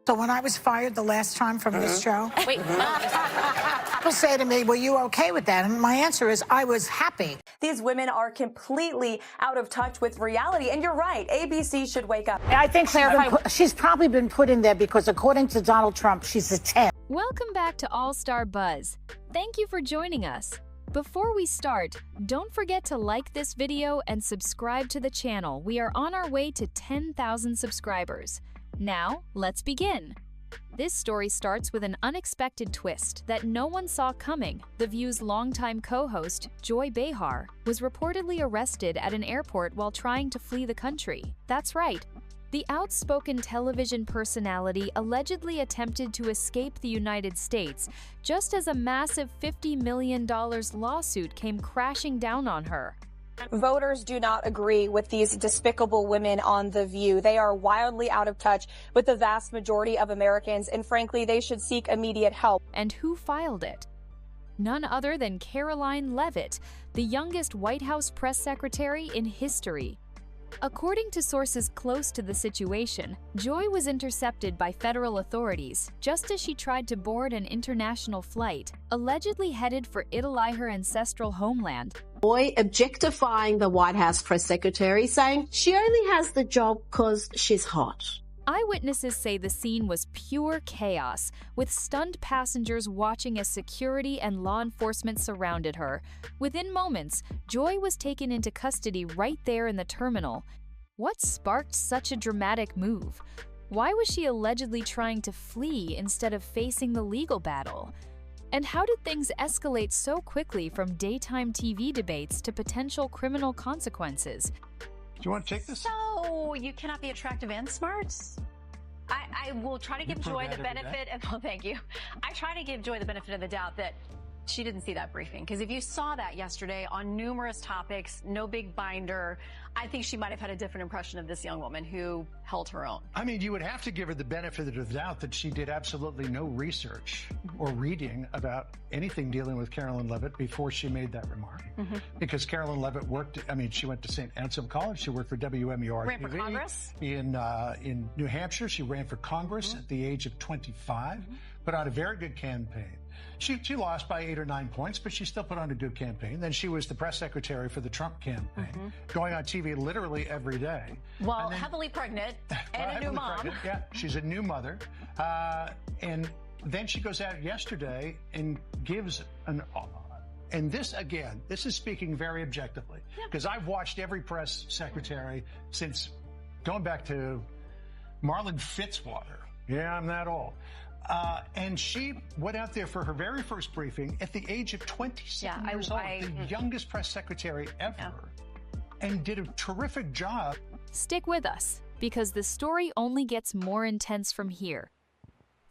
So when I was fired the last time from this show, Wait, people say to me, were you okay with that? And my answer is, I was happy. These women are completely out of touch with reality. And you're right, ABC should wake up. I think she's probably been put in there because, according to Donald Trump, she's a 10. Welcome back to AllStarBuzz. Thank you for joining us. Before we start, don't forget to like this video and subscribe to the channel. We are on our way to 10,000 subscribers. Now, let's begin. This story starts with an unexpected twist that no one saw coming. The View's longtime co-host, Joy Behar, was reportedly arrested at an airport while trying to flee the country. That's right. The outspoken television personality allegedly attempted to escape the United States just as a massive $50 million lawsuit came crashing down on her. Voters do not agree with these despicable women on The View. They are wildly out of touch with the vast majority of Americans, and frankly, they should seek immediate help. And who filed it? None other than Karoline Leavitt, the youngest White House press secretary in history. According to sources close to the situation, Joy was intercepted by federal authorities just as she tried to board an international flight, allegedly headed for Italy, her ancestral homeland. Joy objectifying the White House press secretary, saying she only has the job because she's hot. Eyewitnesses say the scene was pure chaos, with stunned passengers watching as security and law enforcement surrounded her. Within moments, Joy was taken into custody right there in the terminal. What sparked such a dramatic move? Why was she allegedly trying to flee instead of facing the legal battle? And how did things escalate so quickly from daytime TV debates to potential criminal consequences? Do you want to take this? so you cannot be attractive and smart? I will try to give Joy the benefit, and well, thank you. I try to give Joy the benefit of the doubt that she didn't see that briefing, because if you saw that yesterday on numerous topics, no big binder, I think she might have had a different impression of this young woman who held her own. I mean, you would have to give her the benefit of the doubt that she did absolutely no research or reading about anything dealing with Karoline Leavitt before she made that remark. Because Karoline Leavitt worked, I mean, she went to St. Anselm College, she worked for WMUR Ran for TV. Congress? In New Hampshire, she ran for Congress at the age of 25, put on a very good campaign. She lost by 8 or 9 points, but she still put on a good campaign. Then she was the press secretary for the Trump campaign, going on TV literally every day. Well, heavily pregnant and a new mom. Pregnant, yeah, she's a new mother. And then she goes out yesterday and gives an... And this, again, this is speaking very objectively, because I've watched every press secretary since going back to Marlon Fitzwater. Yeah, I'm that old. And she went out there for her very first briefing at the age of 27 years old, the youngest press secretary ever, and did a terrific job. Stick with us, because the story only gets more intense from here.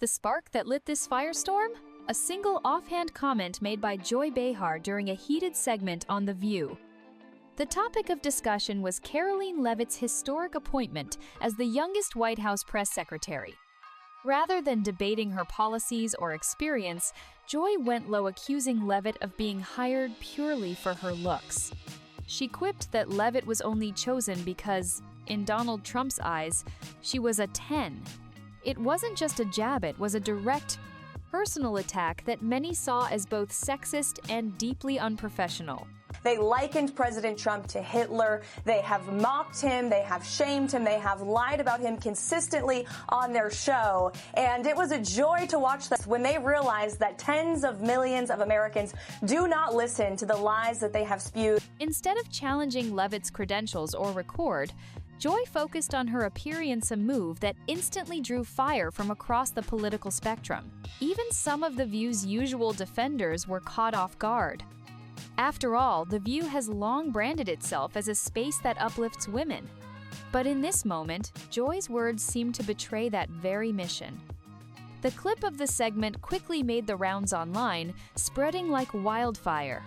The spark that lit this firestorm? A single offhand comment made by Joy Behar during a heated segment on The View. The topic of discussion was Karoline Leavitt's historic appointment as the youngest White House press secretary. Rather than debating her policies or experience, Joy went low, accusing Leavitt of being hired purely for her looks. She quipped that Leavitt was only chosen because, in Donald Trump's eyes, she was a 10. It wasn't just a jab, it was a direct, personal attack that many saw as both sexist and deeply unprofessional. They likened President Trump to Hitler. They have mocked him. They have shamed him. They have lied about him consistently on their show. And it was a joy to watch this when they realized that tens of millions of Americans do not listen to the lies that they have spewed. Instead of challenging Leavitt's credentials or record, Joy focused on her appearance, a move that instantly drew fire from across the political spectrum. Even some of The View's usual defenders were caught off guard. After all, The View has long branded itself as a space that uplifts women. But in this moment, Joy's words seemed to betray that very mission. The clip of the segment quickly made the rounds online, spreading like wildfire.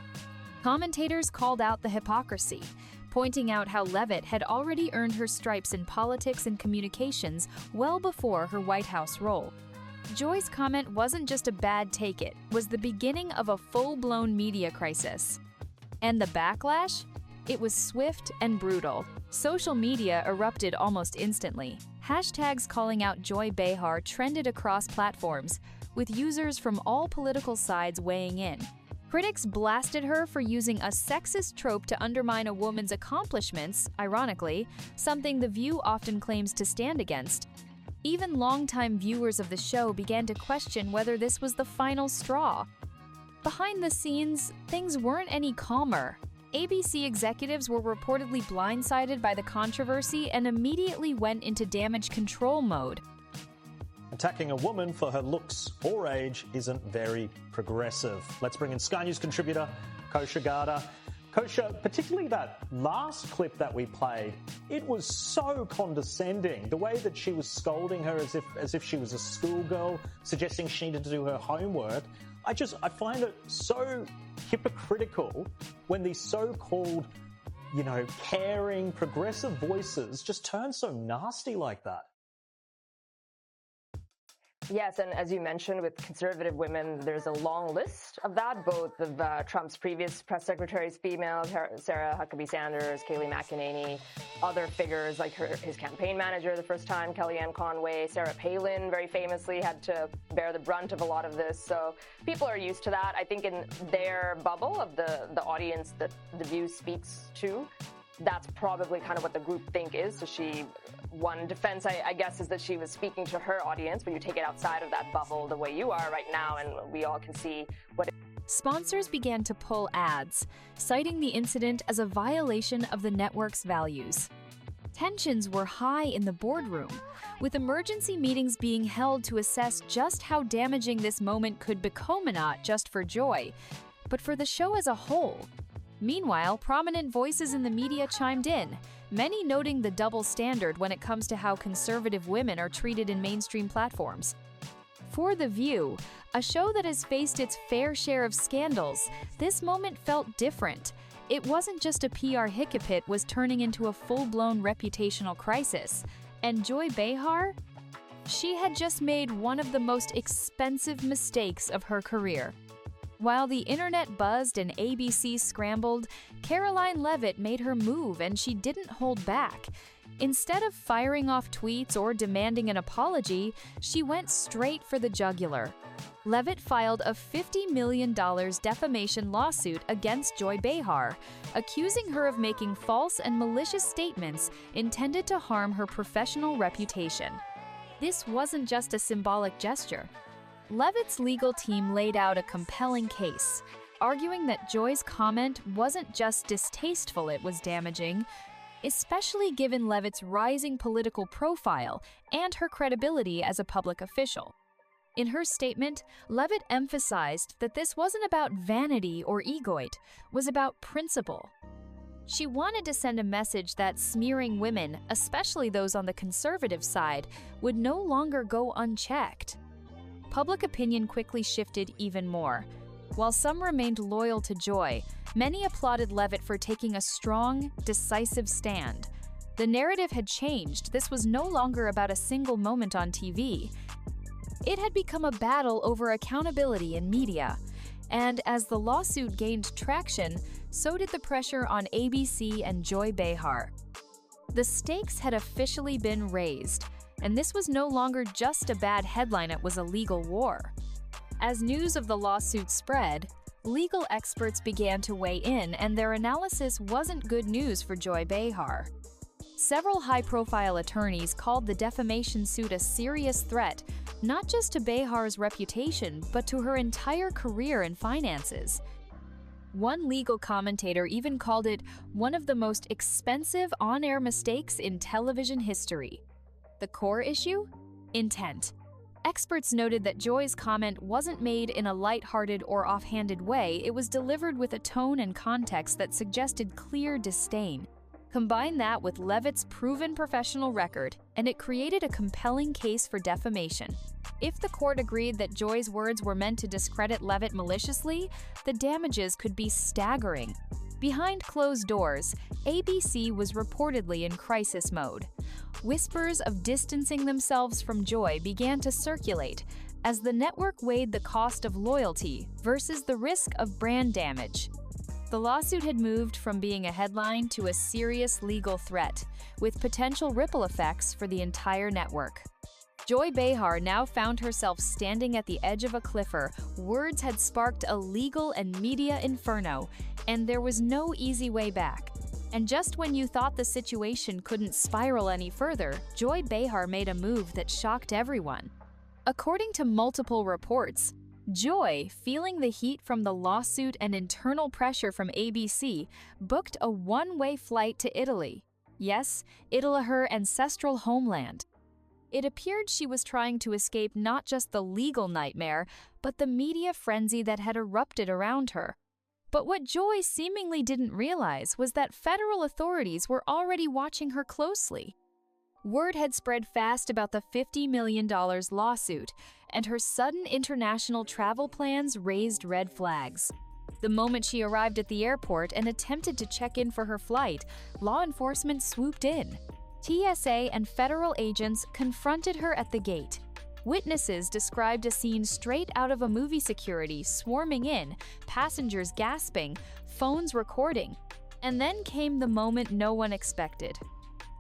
Commentators called out the hypocrisy, pointing out how Leavitt had already earned her stripes in politics and communications well before her White House role. Joy's comment wasn't just a bad take, it was the beginning of a full-blown media crisis. And the backlash? It was swift and brutal. Social media erupted almost instantly. Hashtags calling out Joy Behar trended across platforms, with users from all political sides weighing in. Critics blasted her for using a sexist trope to undermine a woman's accomplishments, ironically, something The View often claims to stand against. Even longtime viewers of the show began to question whether this was the final straw. Behind the scenes, things weren't any calmer. ABC executives were reportedly blindsided by the controversy and immediately went into damage control mode. Attacking a woman for her looks or age isn't very progressive. Let's bring in Sky News contributor Kosha Garda. Kosha, particularly that last clip that we played, it was so condescending. The way that she was scolding her as if she was a schoolgirl, suggesting she needed to do her homework. I find it so hypocritical when these so-called, caring, progressive voices just turn so nasty like that. Yes, and as you mentioned, with conservative women, there's a long list of that, both of Trump's previous press secretaries, female, Sarah Huckabee Sanders, Kayleigh McEnany, other figures like his campaign manager the first time, Kellyanne Conway, Sarah Palin very famously had to bear the brunt of a lot of this. So people are used to that. I think in their bubble of the audience that The View speaks to, that's probably kind of what the group think is. So one defense, I guess, is that she was speaking to her audience, but you take it outside of that bubble the way you are right now, and we all can see what. Sponsors began to pull ads, citing the incident as a violation of the network's values. Tensions were high in the boardroom, with emergency meetings being held to assess just how damaging this moment could become, not just for Joy, but for the show as a whole. Meanwhile, prominent voices in the media chimed in, many noting the double standard when it comes to how conservative women are treated in mainstream platforms. For The View, a show that has faced its fair share of scandals, this moment felt different. It wasn't just a PR hiccup, it was turning into a full-blown reputational crisis. And Joy Behar? She had just made one of the most expensive mistakes of her career. While the internet buzzed and ABC scrambled, Karoline Leavitt made her move and she didn't hold back. Instead of firing off tweets or demanding an apology, she went straight for the jugular. Leavitt filed a $50 million defamation lawsuit against Joy Behar, accusing her of making false and malicious statements intended to harm her professional reputation. This wasn't just a symbolic gesture. Leavitt's legal team laid out a compelling case, arguing that Joy's comment wasn't just distasteful, it was damaging, especially given Leavitt's rising political profile and her credibility as a public official. In her statement, Leavitt emphasized that this wasn't about vanity or ego, it was about principle. She wanted to send a message that smearing women, especially those on the conservative side, would no longer go unchecked. Public opinion quickly shifted even more. While some remained loyal to Joy, many applauded Leavitt for taking a strong, decisive stand. The narrative had changed. This was no longer about a single moment on TV. It had become a battle over accountability in media. And as the lawsuit gained traction, so did the pressure on ABC and Joy Behar. The stakes had officially been raised. And this was no longer just a bad headline, it was a legal war. As news of the lawsuit spread, legal experts began to weigh in, and their analysis wasn't good news for Joy Behar. Several high-profile attorneys called the defamation suit a serious threat, not just to Behar's reputation, but to her entire career and finances. One legal commentator even called it one of the most expensive on-air mistakes in television history. The core issue? Intent. Experts noted that Joy's comment wasn't made in a lighthearted or offhanded way, it was delivered with a tone and context that suggested clear disdain. Combine that with Leavitt's proven professional record, and it created a compelling case for defamation. If the court agreed that Joy's words were meant to discredit Leavitt maliciously, the damages could be staggering. Behind closed doors, ABC was reportedly in crisis mode. Whispers of distancing themselves from Joy began to circulate as the network weighed the cost of loyalty versus the risk of brand damage. The lawsuit had moved from being a headline to a serious legal threat, with potential ripple effects for the entire network. Joy Behar now found herself standing at the edge of a cliffhanger. Words had sparked a legal and media inferno, and there was no easy way back. And just when you thought the situation couldn't spiral any further, Joy Behar made a move that shocked everyone. According to multiple reports, Joy, feeling the heat from the lawsuit and internal pressure from ABC, booked a one-way flight to Italy. Yes, Italy, her ancestral homeland. It appeared she was trying to escape not just the legal nightmare, but the media frenzy that had erupted around her. But what Joy seemingly didn't realize was that federal authorities were already watching her closely. Word had spread fast about the $50 million lawsuit, and her sudden international travel plans raised red flags. The moment she arrived at the airport and attempted to check in for her flight, law enforcement swooped in. TSA and federal agents confronted her at the gate. Witnesses described a scene straight out of a movie, security swarming in, passengers gasping, phones recording. And then came the moment no one expected.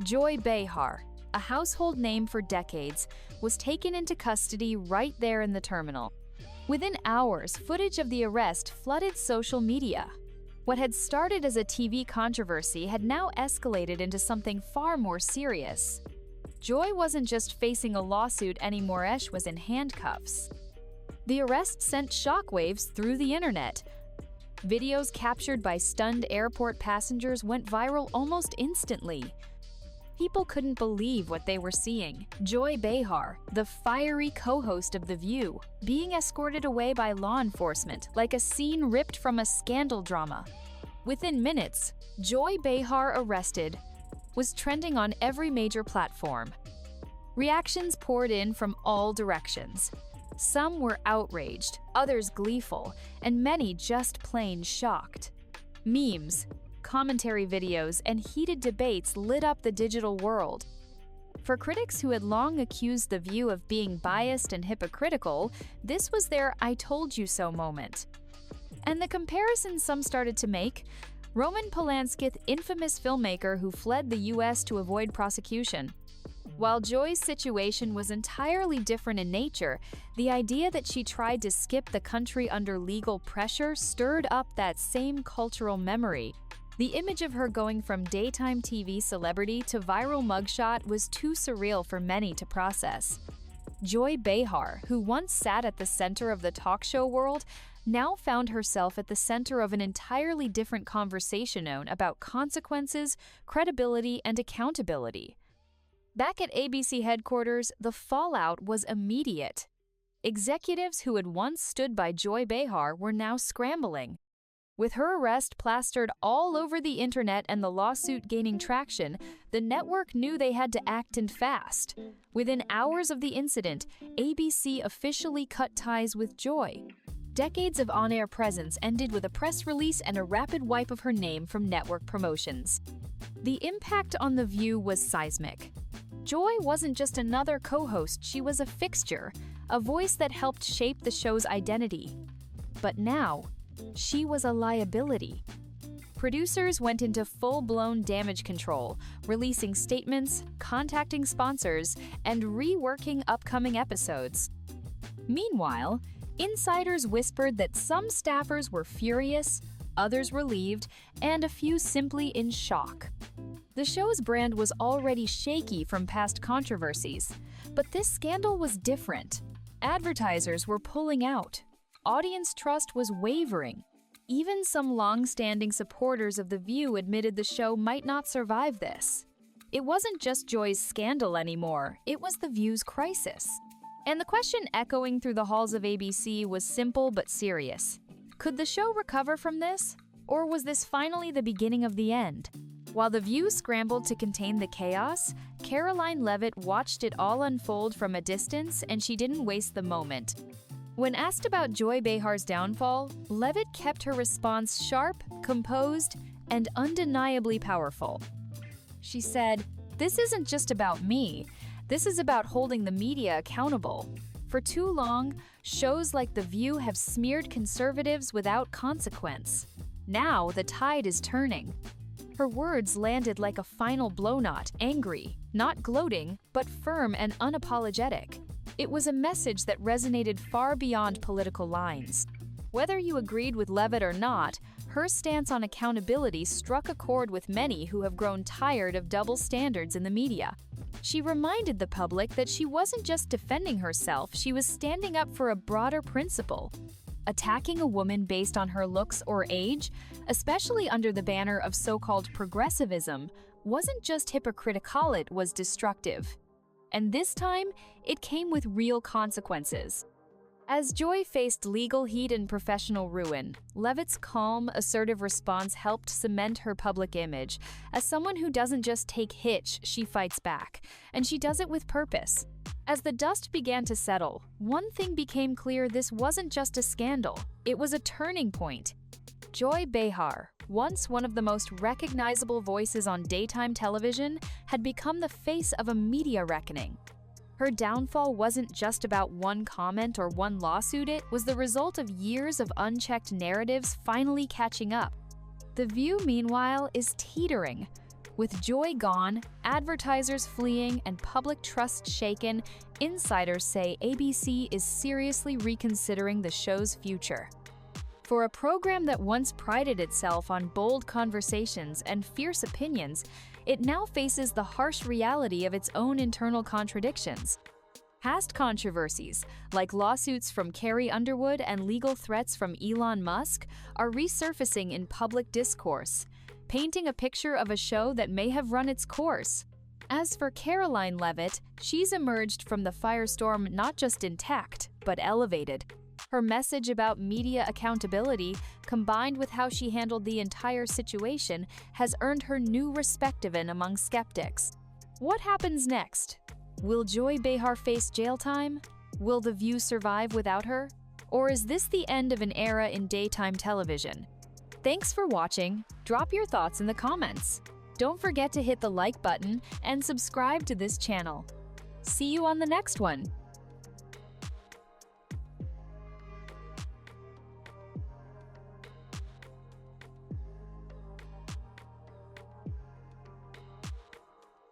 Joy Behar, a household name for decades, was taken into custody right there in the terminal. Within hours, footage of the arrest flooded social media. What had started as a TV controversy had now escalated into something far more serious. Joy wasn't just facing a lawsuit anymore, she was in handcuffs. The arrest sent shockwaves through the internet. Videos captured by stunned airport passengers went viral almost instantly. People couldn't believe what they were seeing. Joy Behar, the fiery co-host of The View, being escorted away by law enforcement like a scene ripped from a scandal drama. Within minutes, Joy Behar arrested was trending on every major platform. Reactions poured in from all directions. Some were outraged, others gleeful, and many just plain shocked. Memes, commentary videos, and heated debates lit up the digital world. For critics who had long accused The View of being biased and hypocritical, this was their "I told you so" moment. And the comparison some started to make: Roman Polanski's infamous filmmaker who fled the US to avoid prosecution. While Joy's situation was entirely different in nature, the idea that she tried to skip the country under legal pressure stirred up that same cultural memory. The image of her going from daytime TV celebrity to viral mugshot was too surreal for many to process. Joy Behar, who once sat at the center of the talk show world, now found herself at the center of an entirely different conversation known about consequences, credibility, and accountability. Back at ABC headquarters, the fallout was immediate. Executives who had once stood by Joy Behar were now scrambling. With her arrest plastered all over the internet and the lawsuit gaining traction, the network knew they had to act and fast. Within hours of the incident, ABC officially cut ties with Joy. Decades of on-air presence ended with a press release and a rapid wipe of her name from network promotions. The impact on The View was seismic. Joy wasn't just another co-host, she was a fixture, a voice that helped shape the show's identity. But now, she was a liability. Producers went into full-blown damage control, releasing statements, contacting sponsors, and reworking upcoming episodes. Meanwhile, insiders whispered that some staffers were furious, others relieved, and a few simply in shock. The show's brand was already shaky from past controversies, but this scandal was different. Advertisers were pulling out. Audience trust was wavering. Even some long-standing supporters of The View admitted the show might not survive this. It wasn't just Joy's scandal anymore, it was The View's crisis. And the question echoing through the halls of ABC was simple but serious. Could the show recover from this? Or was this finally the beginning of the end? While The View scrambled to contain the chaos, Karoline Leavitt watched it all unfold from a distance, and she didn't waste the moment. When asked about Joy Behar's downfall, Leavitt kept her response sharp, composed, and undeniably powerful. She said, "This isn't just about me. This is about holding the media accountable. For too long, shows like The View have smeared conservatives without consequence. Now the tide is turning. Her words landed like a final blow knot, angry, not gloating, but firm and unapologetic. It was a message that resonated far beyond political lines. Whether you agreed with Leavitt or not, her stance on accountability struck a chord with many who have grown tired of double standards in the media. She reminded the public that she wasn't just defending herself, she was standing up for a broader principle. Attacking a woman based on her looks or age, especially under the banner of so-called progressivism, wasn't just hypocritical, it was destructive. And this time, it came with real consequences. As Joy faced legal heat and professional ruin, Leavitt's calm, assertive response helped cement her public image as someone who doesn't just take hits, she fights back, and she does it with purpose. As the dust began to settle, one thing became clear: this wasn't just a scandal, it was a turning point. Joy Behar, once one of the most recognizable voices on daytime television, had become the face of a media reckoning. Her downfall wasn't just about one comment or one lawsuit, it was the result of years of unchecked narratives finally catching up. The View, meanwhile, is teetering. With Joy gone, advertisers fleeing, and public trust shaken, insiders say ABC is seriously reconsidering the show's future. For a program that once prided itself on bold conversations and fierce opinions, it now faces the harsh reality of its own internal contradictions. Past controversies, like lawsuits from Carrie Underwood and legal threats from Elon Musk, are resurfacing in public discourse, painting a picture of a show that may have run its course. As for Karoline Leavitt, she's emerged from the firestorm not just intact, but elevated. Her message about media accountability, combined with how she handled the entire situation, has earned her new respect among skeptics. What happens next? Will Joy Behar face jail time? Will The View survive without her? Or is this the end of an era in daytime television? Thanks for watching. Drop your thoughts in the comments. Don't forget to hit the like button and subscribe to this channel. See you on the next one.